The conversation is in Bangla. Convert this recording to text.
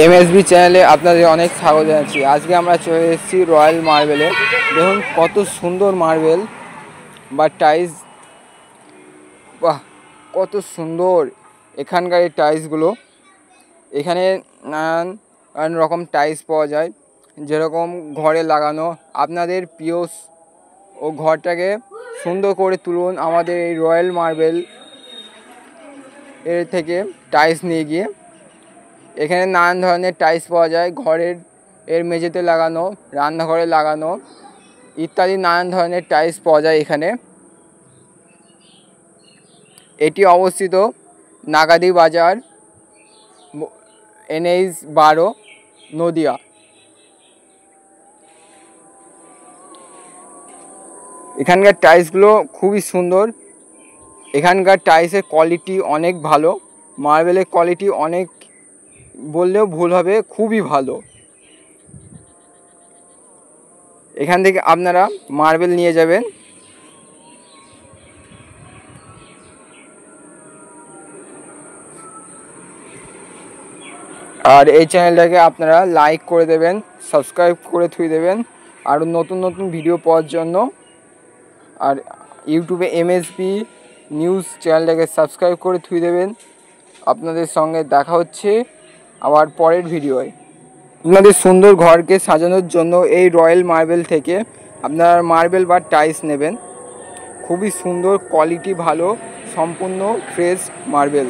এমএসবি চ্যানেলে আপনাদের অনেক স্বাগত জানাচ্ছি। আজকে আমরা চলে এসেছি রয়্যাল মার্বেলে। দেখুন কত সুন্দর মার্বেল বা টাইলস, বাহ কত সুন্দর এখানকার এই টাইলসগুলো। এখানে নানান রকম টাইলস পাওয়া যায়, যেরকম ঘরে লাগানো। আপনাদের প্রিয় ও ঘরটাকে সুন্দর করে তুলুন আমাদের এই রয়্যাল মার্বেল এর থেকে টাইলস নিয়ে গিয়ে। এখানে নানান ধরনের টাইলস পাওয়া যায়, ঘরের মেঝেতে লাগানো, রান্নাঘরে লাগানো ইত্যাদি নানান ধরনের টাইলস পাওয়া যায় এখানে। এটি অবস্থিত নাগাদি বাজার, NH-12, নদিয়া। এখানকার টাইলসগুলো খুবই সুন্দর। এখানকার টাইলসের কোয়ালিটি অনেক ভালো, মার্বেলের কোয়ালিটি অনেক বললেও ভুল হবে, খুবই ভালো। এখান থেকে আপনারা মার্বেল নিয়ে যাবেন। আর এই চ্যানেলটাকে আপনারা লাইক করে দেবেন, সাবস্ক্রাইব করে থুই দেবেন আরও নতুন নতুন ভিডিও পাওয়ার জন্য। আর ইউটিউবে এমএসবি নিউজ চ্যানেলটাকে সাবস্ক্রাইব করে থুই দেবেন। আপনাদের সঙ্গে দেখা হচ্ছে আবার পরের ভিডিওয়। আপনাদের সুন্দর ঘরকে সাজানোর জন্য এই রয়্যাল মার্বেল থেকে আপনারা মার্বেল বা টাইলস নেবেন। খুবই সুন্দর, কোয়ালিটি ভালো, সম্পূর্ণ ফ্রেশ মার্বেল।